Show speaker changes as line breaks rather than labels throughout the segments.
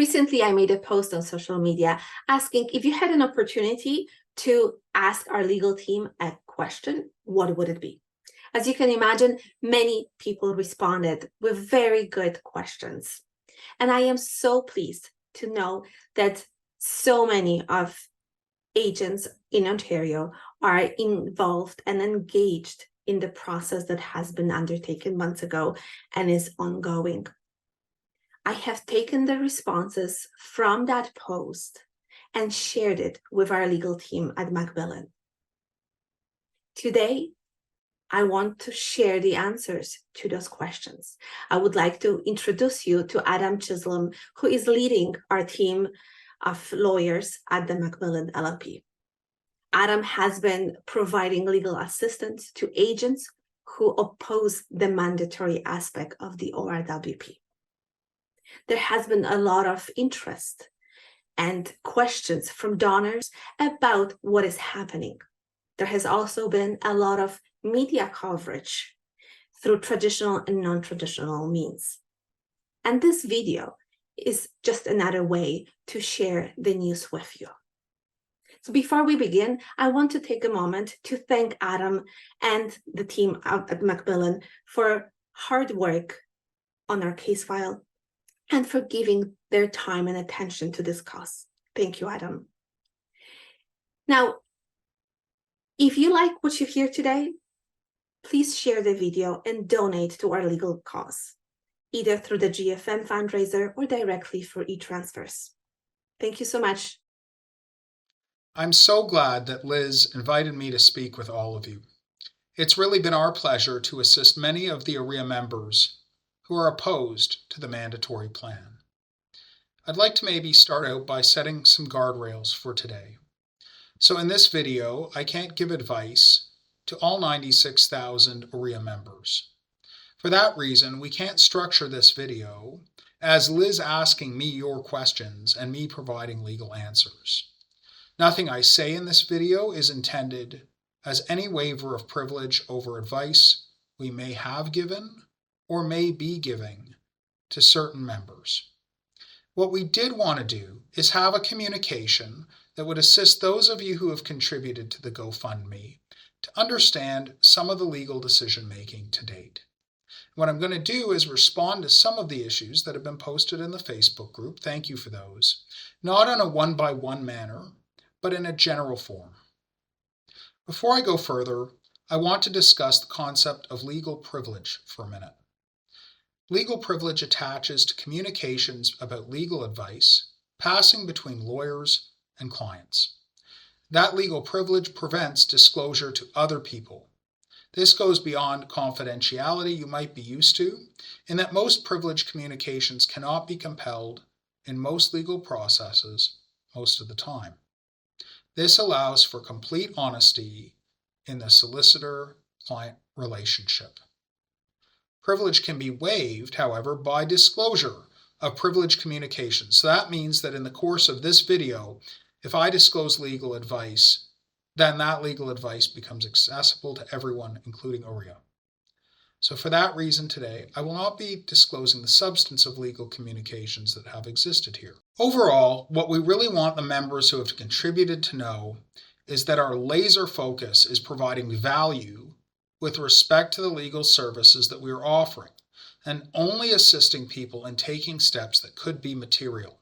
Recently, I made a post on social media asking if you had an opportunity to ask our legal team a question, what would it be? As you can imagine, many people responded with very good questions. And I am so pleased to know that so many of agents in Ontario are involved and engaged in the process that has been undertaken months ago and is ongoing. I have taken the responses from that post and shared it with our legal team at McMillan. Today, I want to share the answers to those questions. I would like to introduce you to Adam Chisholm, who is leading our team of lawyers at the McMillan LLP. Adam has been providing legal assistance to agents who oppose the mandatory aspect of the Orwp. There has been a lot of interest and questions from donors about what is happening. There has also been a lot of media coverage through traditional and non-traditional means. And this video is just another way to share the news with you. So before we begin, I want to take a moment to thank Adam and the team out at McMillan for hard work on our case file and for giving their time and attention to this cause. Thank you, Adam. Now, if you like what you hear today, please share the video and donate to our legal cause, either through the GFN fundraiser or directly for e-transfers. Thank you so much.
I'm so glad that Liz invited me to speak with all of you. It's really been our pleasure to assist many of the Orwp members who are opposed to the mandatory plan. I'd like to maybe start out by setting some guardrails for today. So in this video, I can't give advice to all 96,000 Orwp members. For that reason, we can't structure this video as Liz asking me your questions and me providing legal answers. Nothing I say in this video is intended as any waiver of privilege over advice we may have given or may be giving to certain members. What we did want to do is have a communication that would assist those of you who have contributed to the GoFundMe to understand some of the legal decision-making to date. What I'm going to do is respond to some of the issues that have been posted in the Facebook group. Thank you for those. Not in a one-by-one manner, but in a general form. Before I go further, I want to discuss the concept of legal privilege for a minute. Legal privilege attaches to communications about legal advice passing between lawyers and clients. That legal privilege prevents disclosure to other people. This goes beyond confidentiality you might be used to, in that most privileged communications cannot be compelled in most legal processes most of the time. This allows for complete honesty in the solicitor-client relationship. Privilege can be waived, however, by disclosure of privileged communications. So that means that in the course of this video, if I disclose legal advice, then that legal advice becomes accessible to everyone, including Orwp. So for that reason today, I will not be disclosing the substance of legal communications that have existed here. Overall, what we really want the members who have contributed to know is that our laser focus is providing value with respect to the legal services that we are offering, and only assisting people in taking steps that could be material.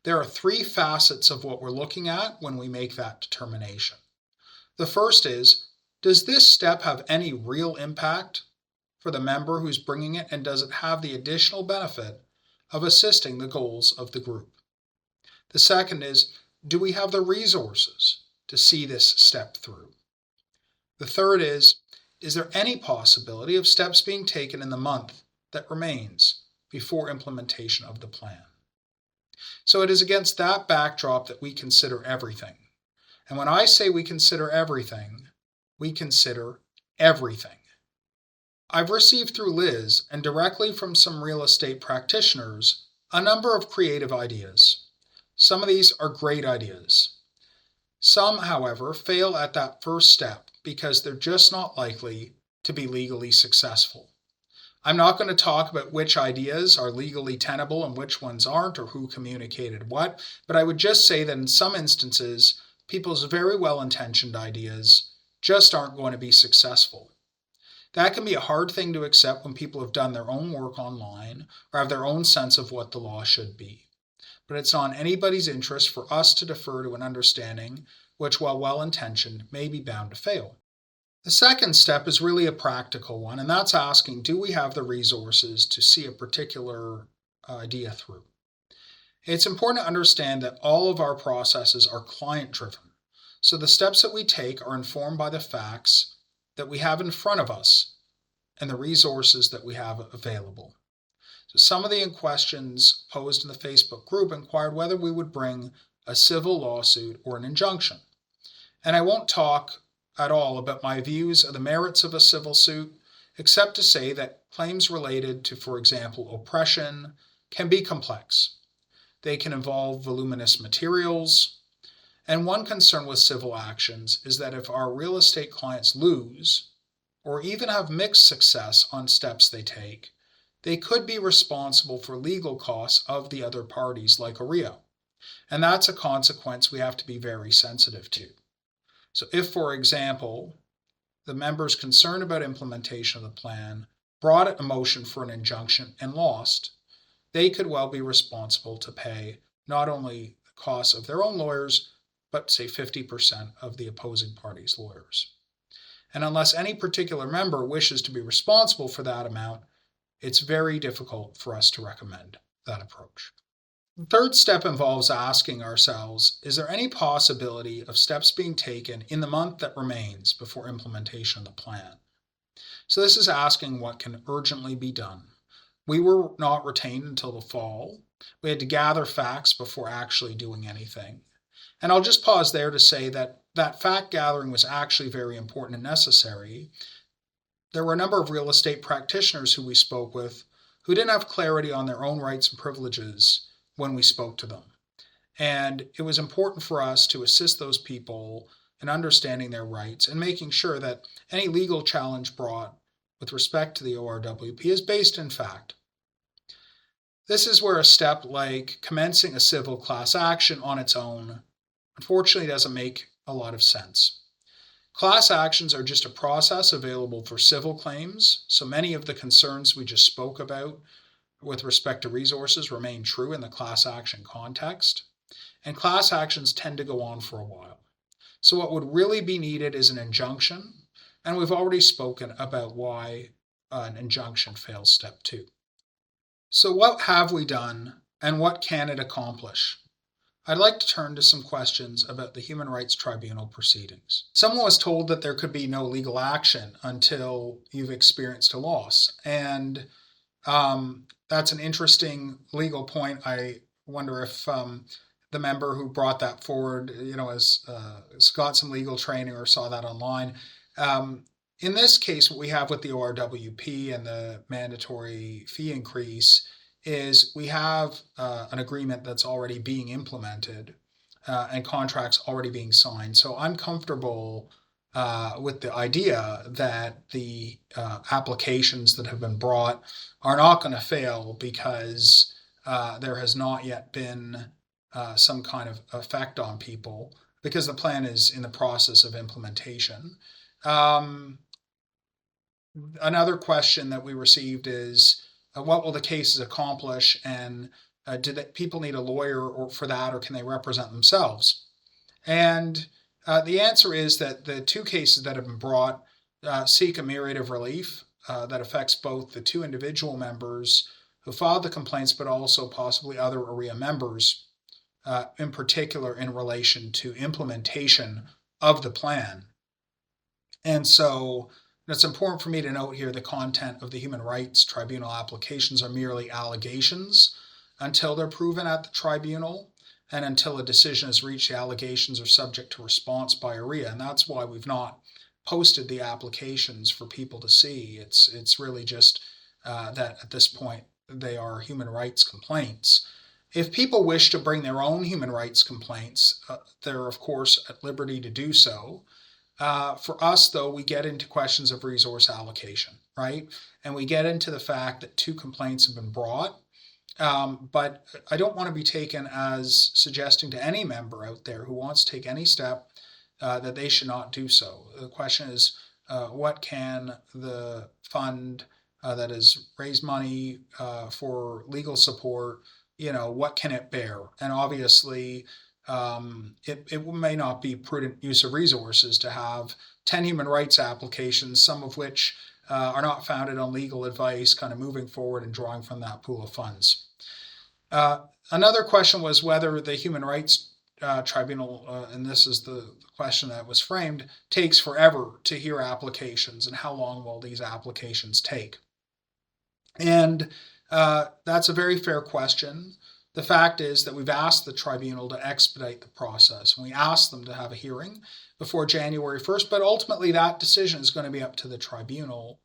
There are three facets of what we're looking at when we make that determination. The first is, does this step have any real impact for the member who's bringing it, and does it have the additional benefit of assisting the goals of the group? The second is, do we have the resources to see this step through? The third is there any possibility of steps being taken in the month that remains before implementation of the plan? So it is against that backdrop that we consider everything. And when I say we consider everything, we consider everything. I've received through Liz and directly from some real estate practitioners a number of creative ideas. Some of these are great ideas. Some, however, fail at that first step because they're just not likely to be legally successful. I'm not going to talk about which ideas are legally tenable and which ones aren't, or who communicated what, but I would just say that in some instances, people's very well-intentioned ideas just aren't going to be successful. That can be a hard thing to accept when people have done their own work online or have their own sense of what the law should be. But it's not in anybody's interest for us to defer to an understanding which, while well-intentioned, may be bound to fail. The second step is really a practical one, and that's asking, do we have the resources to see a particular idea through? It's important to understand that all of our processes are client-driven. So the steps that we take are informed by the facts that we have in front of us and the resources that we have available. So some of the questions posed in the Facebook group inquired whether we would bring a civil lawsuit or an injunction. And I won't talk at all about my views of the merits of a civil suit, except to say that claims related to, for example, oppression can be complex. They can involve voluminous materials, and one concern with civil actions is that if our real estate clients lose, or even have mixed success on steps they take, they could be responsible for legal costs of the other parties, like OREO. And that's a consequence we have to be very sensitive to. So if, for example, the members concerned about implementation of the plan brought a motion for an injunction and lost, they could well be responsible to pay not only the costs of their own lawyers, but say 50% of the opposing party's lawyers. And unless any particular member wishes to be responsible for that amount, it's very difficult for us to recommend that approach. The third step involves asking ourselves, is there any possibility of steps being taken in the month that remains before implementation of the plan? So this is asking what can urgently be done. We were not retained until the fall. We had to gather facts before actually doing anything. And I'll just pause there to say that that fact gathering was actually very important and necessary. There were a number of real estate practitioners who we spoke with who didn't have clarity on their own rights and privileges when we spoke to them. And it was important for us to assist those people in understanding their rights and making sure that any legal challenge brought with respect to the ORWP is based in fact. This is where a step like commencing a civil class action on its own unfortunately doesn't make a lot of sense. Class actions are just a process available for civil claims, so many of the concerns we just spoke about with respect to resources remain true in the class action context, and class actions tend to go on for a while. So what would really be needed is an injunction, and we've already spoken about why an injunction fails step 2. So what have we done, and what can it accomplish? I'd like to turn to some questions about the Human Rights Tribunal proceedings. Someone was told that there could be no legal action until you've experienced a loss, and that's an interesting legal point. I wonder if the member who brought that forward, has got some legal training or saw that online. In this case, what we have with the ORWP and the mandatory fee increase is we have an agreement that's already being implemented and contracts already being signed. So I'm comfortable with the idea that the applications that have been brought are not going to fail because there has not yet been some kind of effect on people because the plan is in the process of implementation. Another question that we received is, what will the cases accomplish, and do people need a lawyer for that, or can they represent themselves? And the answer is that the 2 cases that have been brought seek a myriad of relief that affects both the 2 individual members who filed the complaints, but also possibly other OREA members, in particular in relation to implementation of the plan. And so it's important for me to note here the content of the Human Rights Tribunal applications are merely allegations until they're proven at the tribunal, and until a decision is reached, the allegations are subject to response by OREA, and that's why we've not posted the applications for people to see. It's really just that at this point they are human rights complaints. If people wish to bring their own human rights complaints, they're of course at liberty to do so. For us, though, we get into questions of resource allocation, right? And we get into the fact that 2 complaints have been brought. But I don't want to be taken as suggesting to any member out there who wants to take any step that they should not do so. The question is, what can the fund that has raised money for legal support, what can it bear? And obviously, it may not be prudent use of resources to have 10 human rights applications, some of which are not founded on legal advice, kind of moving forward and drawing from that pool of funds. Another question was whether the Human Rights Tribunal, and this is the question that was framed, takes forever to hear applications, and how long will these applications take? And that's a very fair question. The fact is that we've asked the tribunal to expedite the process. We asked them to have a hearing before January 1st, but ultimately that decision is going to be up to the tribunal.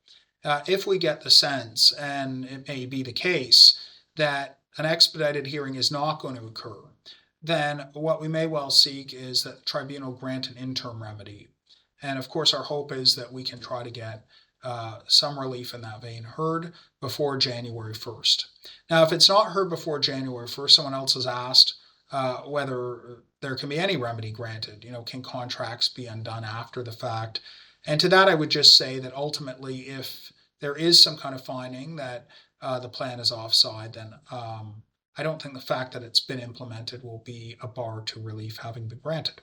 If we get the sense, and it may be the case, that an expedited hearing is not going to occur, then what we may well seek is that the tribunal grant an interim remedy. And of course, our hope is that we can try to get some relief in that vein heard before January 1st. Now, if it's not heard before January 1st, someone else has asked whether there can be any remedy granted. Can contracts be undone after the fact? And to that, I would just say that ultimately, if there is some kind of finding that the plan is offside, then I don't think the fact that it's been implemented will be a bar to relief having been granted.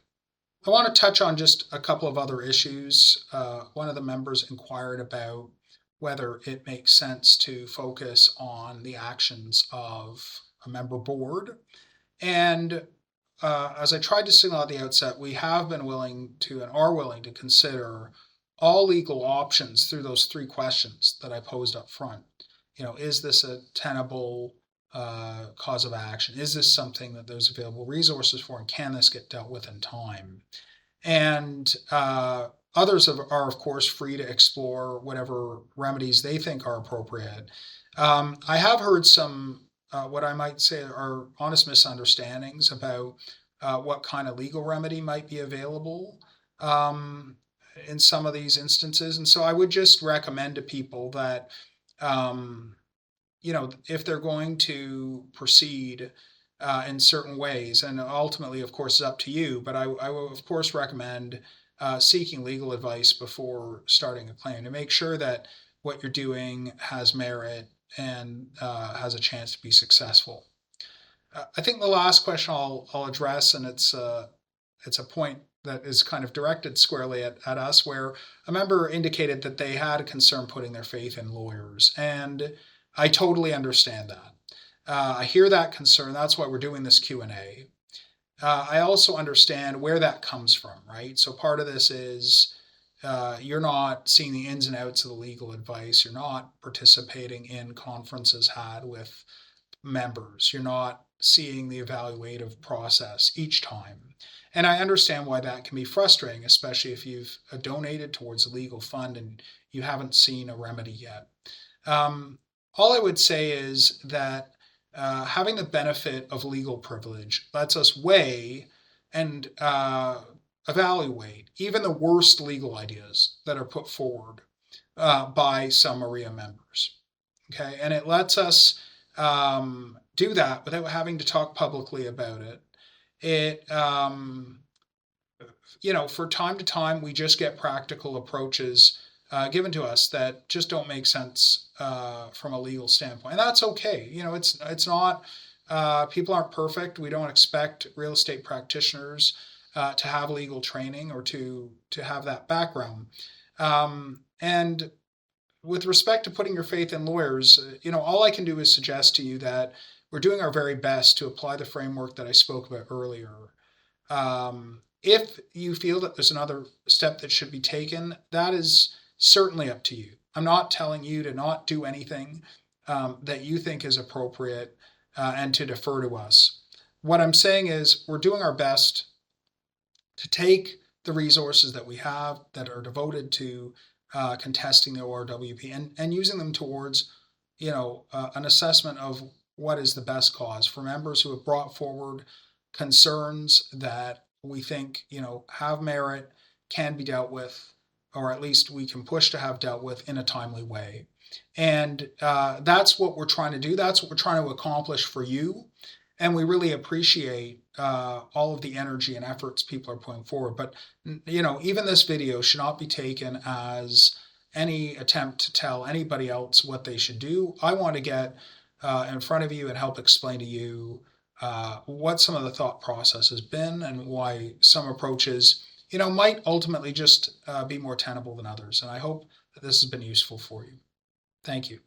I want to touch on just a couple of other issues. One of the members inquired about whether it makes sense to focus on the actions of a member board. And as I tried to signal at the outset, we have been willing to and are willing to consider all legal options through those 3 questions that I posed up front. Is this a tenable cause of action? Is this something that there's available resources for, and can this get dealt with in time? And others are, of course, free to explore whatever remedies they think are appropriate. I have heard some, what I might say are honest misunderstandings about what kind of legal remedy might be available in some of these instances. And so I would just recommend to people that if they're going to proceed in certain ways, and ultimately, of course, it's up to you, but I will, of course, recommend seeking legal advice before starting a claim to make sure that what you're doing has merit and has a chance to be successful. I think the last question I'll address, and it's a point that is kind of directed squarely at us, where a member indicated that they had a concern putting their faith in lawyers. And I totally understand that. I hear that concern. That's why we're doing this Q&A. I also understand where that comes from, right? So part of this is you're not seeing the ins and outs of the legal advice. You're not participating in conferences had with members. You're not seeing the evaluative process each time. And I understand why that can be frustrating, especially if you've donated towards a legal fund and you haven't seen a remedy yet. All I would say is that having the benefit of legal privilege lets us weigh and evaluate even the worst legal ideas that are put forward by some AREA members. Okay, and it lets us do that without having to talk publicly about it. It, for time to time, we just get practical approaches given to us that just don't make sense from a legal standpoint. And that's okay. It's not, people aren't perfect. We don't expect real estate practitioners to have legal training or to have that background. And with respect to putting your faith in lawyers, all I can do is suggest to you that we're doing our very best to apply the framework that I spoke about earlier. If you feel that there's another step that should be taken, that is certainly up to you. I'm not telling you to not do anything that you think is appropriate and to defer to us. What I'm saying is we're doing our best to take the resources that we have that are devoted to contesting the ORWP and using them towards, an assessment of what is the best cause for members who have brought forward concerns that we think, have merit, can be dealt with, or at least we can push to have dealt with in a timely way. And that's what we're trying to do. That's what we're trying to accomplish for you. And we really appreciate all of the energy and efforts people are putting forward. But, even this video should not be taken as any attempt to tell anybody else what they should do. I want to get in front of you and help explain to you what some of the thought process has been and why some approaches, might ultimately just be more tenable than others. And I hope that this has been useful for you. Thank you.